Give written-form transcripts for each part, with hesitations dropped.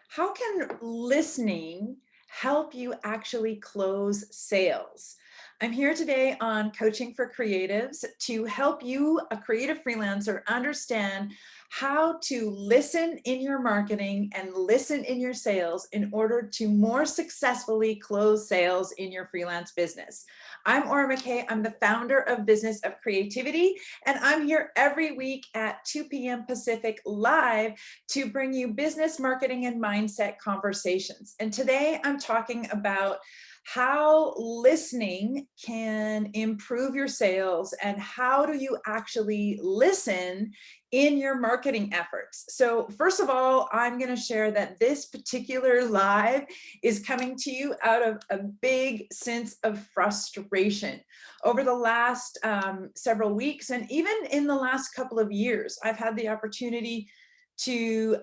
How can listening help you actually close sales? I'm here today on Coaching for Creatives to help you, a creative freelancer, understand how to listen in your marketing and listen in your sales in order to more successfully close sales in your freelance business. I'm McKay. I'm the founder of Business of Creativity, and I'm here every week at 2 p.m. Pacific live to bring you business, marketing, and mindset conversations. And today I'm talking about how listening can improve your sales and how do you actually listen in your marketing efforts. So first of all, I'm going to share that this particular live is coming to you out of a big sense of frustration. Over the last several weeks, and even in the last couple of years, I've had the opportunity to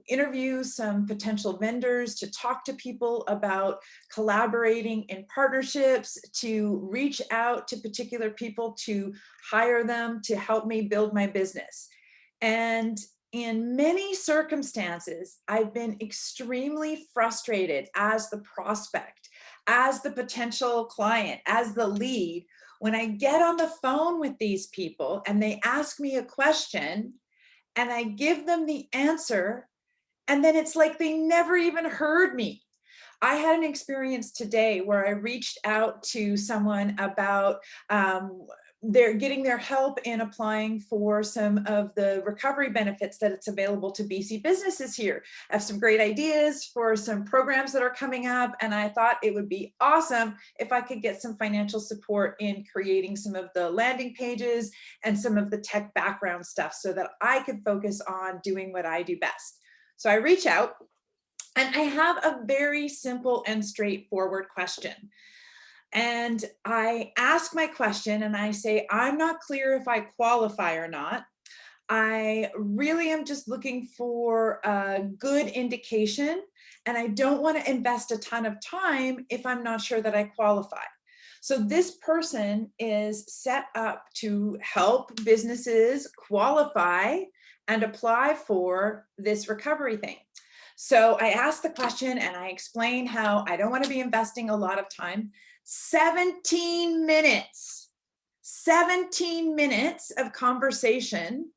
interview some potential vendors, to talk to people about collaborating in partnerships, to reach out to particular people, to hire them to help me build my business. And in many circumstances, I've been extremely frustrated as the prospect, as the potential client, as the lead, when I get on the phone with these people and they ask me a question and I give them the answer, and then it's like they never even heard me. I had an experience today where I reached out to someone about they're getting their help in applying for some of the recovery benefits that it's available to BC businesses here. I have some great ideas for some programs that are coming up, and I thought it would be awesome if I could get some financial support in creating some of the landing pages and some of the tech background stuff so that I could focus on doing what I do best. So I reach out and I have a very simple and straightforward question. And I ask my question and I say, I'm not clear if I qualify or not. I really am just looking for a good indication, and I don't want to invest a ton of time if I'm not sure that I qualify. So this person is set up to help businesses qualify and apply for this recovery thing. So I asked the question and I explained how I don't want to be investing a lot of time. 17 minutes, 17 minutes of conversation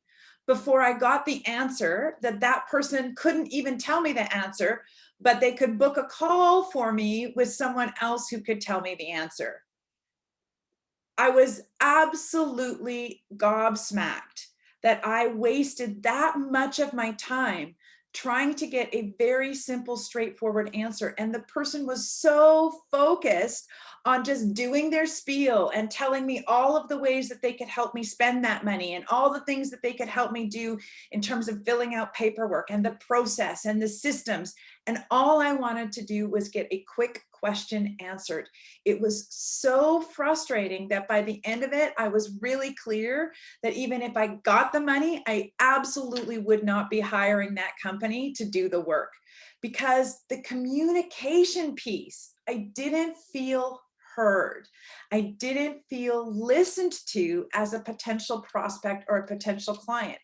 before I got the answer that that person couldn't even tell me the answer, but they could book a call for me with someone else who could tell me the answer. I was absolutely gobsmacked that I wasted that much of my time trying to get a very simple, straightforward answer. And the person was so focused on just doing their spiel and telling me all of the ways that they could help me spend that money and all the things that they could help me do in terms of filling out paperwork and the process and the systems. And all I wanted to do was get a quick question answered. It was so frustrating that by the end of it, I was really clear that even if I got the money, I absolutely would not be hiring that company to do the work, because the communication piece, I didn't feel heard. I didn't feel listened to as a potential prospect or a potential client.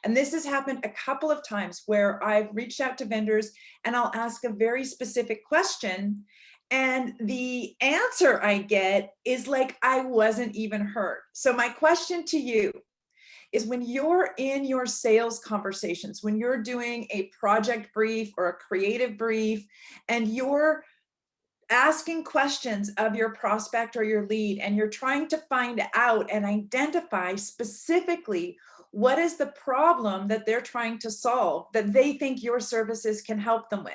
And this has happened a couple of times where I've reached out to vendors and I'll ask a very specific question, and the answer I get is like I wasn't even heard. So my question to you is, when you're in your sales conversations, when you're doing a project brief or a creative brief, and you're asking questions of your prospect or your lead, and you're trying to find out and identify specifically what is the problem that they're trying to solve that they think your services can help them with.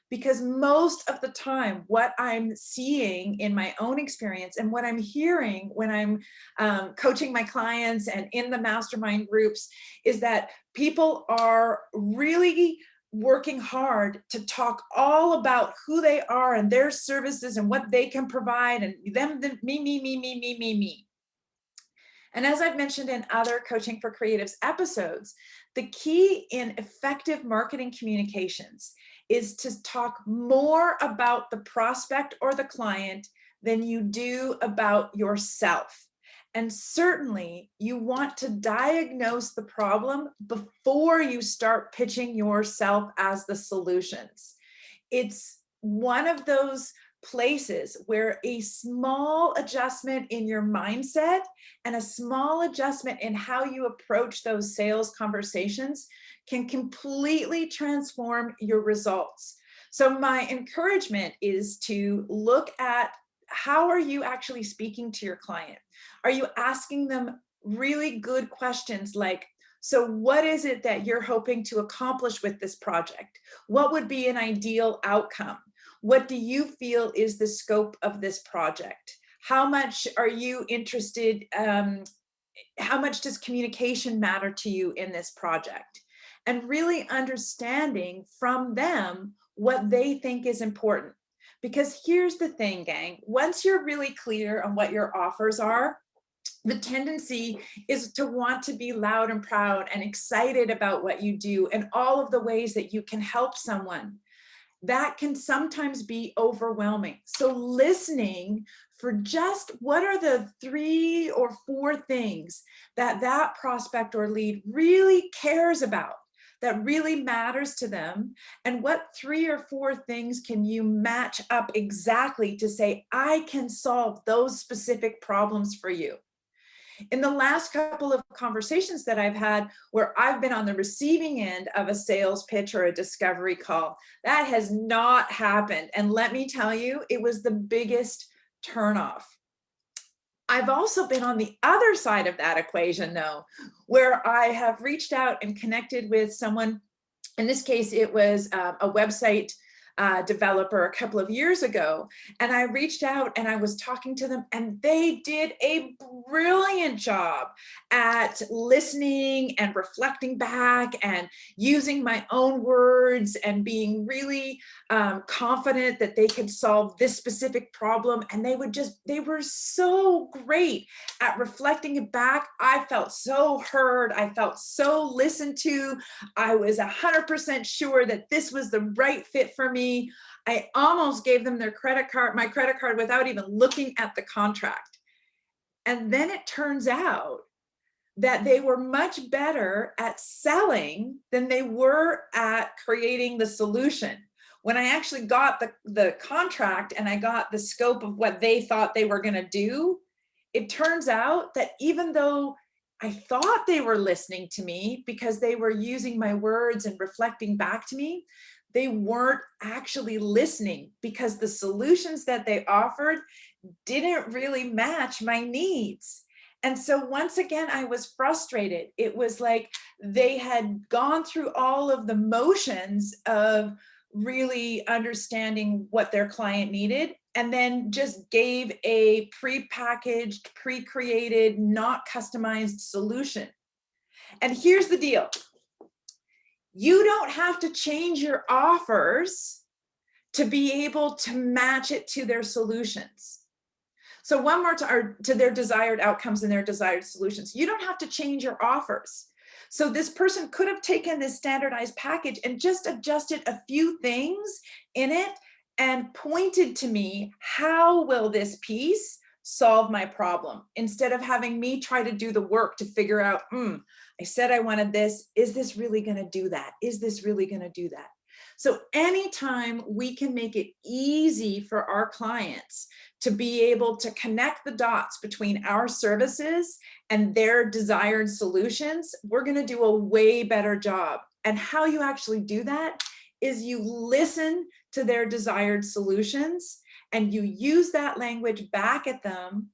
Because most of the time, what I'm seeing in my own experience and what I'm hearing when I'm coaching my clients and in the mastermind groups is that people are really working hard to talk all about who they are and their services and what they can provide, and me. And as I've mentioned in other Coaching for Creatives episodes, the key in effective marketing communications is to talk more about the prospect or the client than you do about yourself. And certainly you want to diagnose the problem before you start pitching yourself as the solutions. It's one of those places where a small adjustment in your mindset and a small adjustment in how you approach those sales conversations can completely transform your results. So my encouragement is to look at, how are you actually speaking to your client? Are you asking them really good questions like, so what is it that you're hoping to accomplish with this project? What would be an ideal outcome? What do you feel is the scope of this project? How much are you interested? How much does communication matter to you in this project? And really understanding from them what they think is important. Because here's the thing, gang, once you're really clear on what your offers are, the tendency is to want to be loud and proud and excited about what you do and all of the ways that you can help someone. That can sometimes be overwhelming. So listening for just what are the 3 or 4 things that that prospect or lead really cares about, that really matters to them, and what 3 or 4 things can you match up exactly to say, I can solve those specific problems for you. In the last couple of conversations that I've had where I've been on the receiving end of a sales pitch or a discovery call, that has not happened. And let me tell you, it was the biggest turnoff. I've also been on the other side of that equation though, where I have reached out and connected with someone. In this case, it was a website developer a couple of years ago. And I reached out and I was talking to them, and they did a brilliant job at listening and reflecting back and using my own words and being really confident that they could solve this specific problem. And they were so great at reflecting it back. I felt so heard. I felt so listened to. I was 100% sure that this was the right fit for me. I almost gave them my credit card without even looking at the contract. And then it turns out that they were much better at selling than they were at creating the solution. When I actually got the contract and I got the scope of what they thought they were going to do, it turns out that even though I thought they were listening to me because they were using my words and reflecting back to me, they weren't actually listening because the solutions that they offered didn't really match my needs. And so once again, I was frustrated. It was like they had gone through all of the motions of really understanding what their client needed, and then just gave a pre-packaged, pre-created, not customized solution. And here's the deal. You don't have to change your offers to be able to match it to their solutions. So one more to their desired outcomes and their desired solutions. You don't have to change your offers. So this person could have taken this standardized package and just adjusted a few things in it and pointed to me, how will this piece solve my problem? Instead of having me try to do the work to figure out, I said I wanted this. Is this really going to do that? Is this really going to do that? So anytime we can make it easy for our clients to be able to connect the dots between our services and their desired solutions, we're going to do a way better job. And how you actually do that is you listen to their desired solutions and you use that language back at them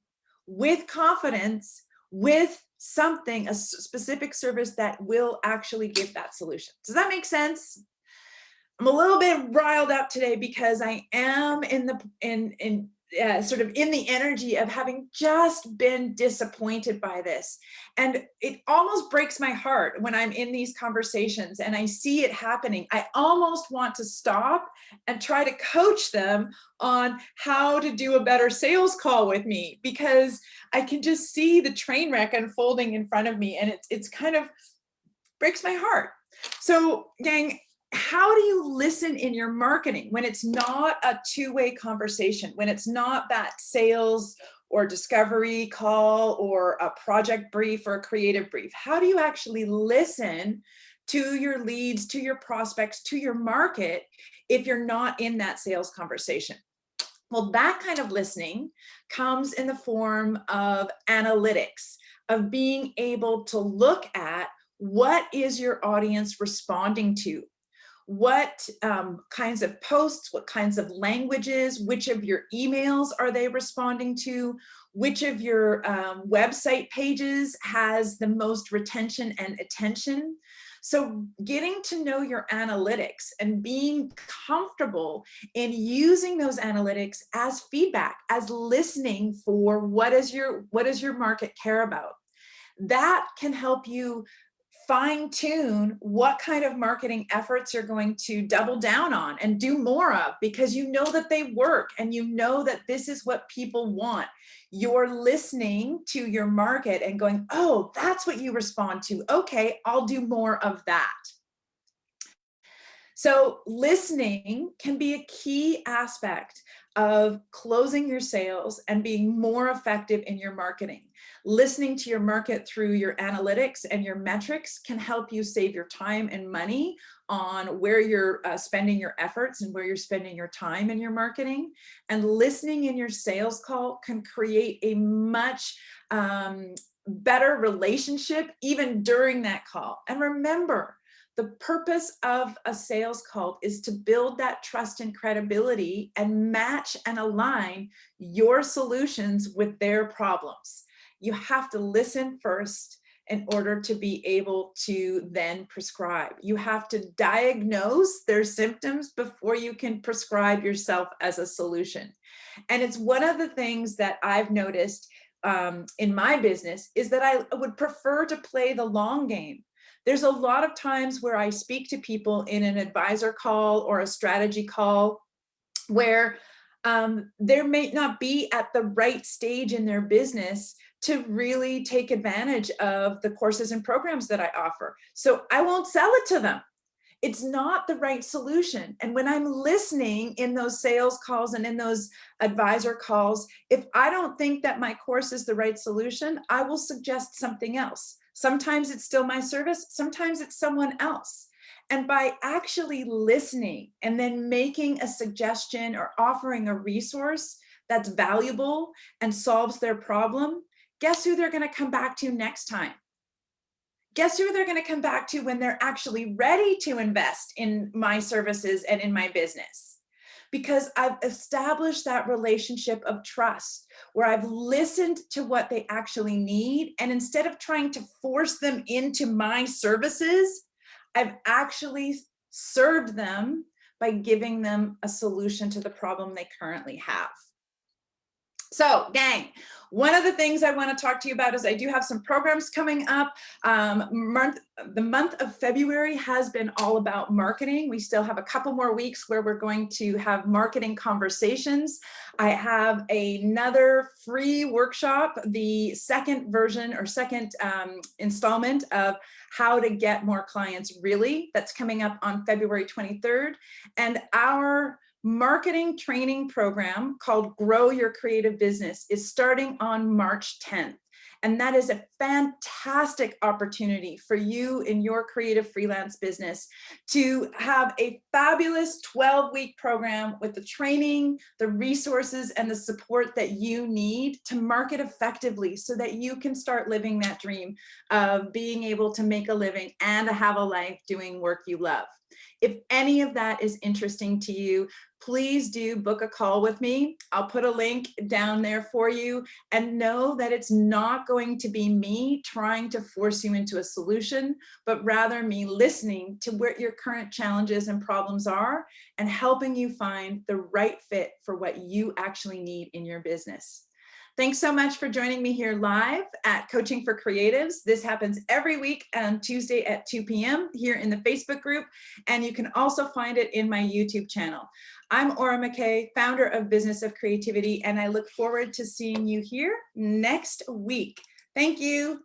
with confidence, with something, a specific service that will actually give that solution. Does that make sense? I'm a little bit riled up today because I am sort of in the energy of having just been disappointed by this. And it almost breaks my heart when I'm in these conversations and I see it happening. I almost want to stop and try to coach them on how to do a better sales call with me, because I can just see the train wreck unfolding in front of me, and it's kind of breaks my heart. So, gang, how do you listen in your marketing when it's not a two-way conversation, when it's not that sales or discovery call or a project brief or a creative brief? How do you actually listen to your leads, to your prospects, to your market if you're not in that sales conversation? Well, that kind of listening comes in the form of analytics, of being able to look at what is your audience responding to? What kinds of posts, what kinds of languages, which of your emails are they responding to? Which of your website pages has the most retention and attention? So getting to know your analytics and being comfortable in using those analytics as feedback, as listening for what does your market care about? That can help you fine tune what kind of marketing efforts you're going to double down on and do more of, because you know that they work and you know that this is what people want. You're listening to your market and going, oh, that's what you respond to. Okay, I'll do more of that. So listening can be a key aspect of closing your sales and being more effective in your marketing. Listening to your market through your analytics and your metrics can help you save your time and money on where you're spending your efforts and where you're spending your time in your marketing. And listening in your sales call can create a much better relationship even during that call. And remember, the purpose of a sales call is to build that trust and credibility and match and align your solutions with their problems. You have to listen first in order to be able to then prescribe. You have to diagnose their symptoms before you can prescribe yourself as a solution. And it's one of the things that I've noticed in my business is that I would prefer to play the long game. There's a lot of times where I speak to people in an advisor call or a strategy call where there may not be at the right stage in their business to really take advantage of the courses and programs that I offer. So I won't sell it to them. It's not the right solution. And when I'm listening in those sales calls and in those advisor calls, if I don't think that my course is the right solution, I will suggest something else. Sometimes it's still my service, sometimes it's someone else. And by actually listening and then making a suggestion or offering a resource that's valuable and solves their problem, guess who they're going to come back to next time? Guess who they're going to come back to when they're actually ready to invest in my services and in my business? Because I've established that relationship of trust where I've listened to what they actually need. And instead of trying to force them into my services, I've actually served them by giving them a solution to the problem they currently have. So, gang, one of the things I want to talk to you about is I do have some programs coming up. The month of February has been all about marketing. We still have a couple more weeks where we're going to have marketing conversations. I have another free workshop, the second version or second installment of how to get more clients really, that's coming up on February 23rd. And our marketing training program called Grow Your Creative Business is starting on March 10th. And that is a fantastic opportunity for you in your creative freelance business to have a fabulous 12-week program with the training, the resources, and the support that you need to market effectively so that you can start living that dream of being able to make a living and have a life doing work you love. If any of that is interesting to you, please do book a call with me. I'll put a link down there for you, and know that it's not going to be me trying to force you into a solution, but rather me listening to where your current challenges and problems are and helping you find the right fit for what you actually need in your business. Thanks so much for joining me here live at Coaching for Creatives. This happens every week on Tuesday at 2 p.m. here in the Facebook group, and you can also find it in my YouTube channel. I'm McKay, founder of Business of Creativity, and I look forward to seeing you here next week. Thank you.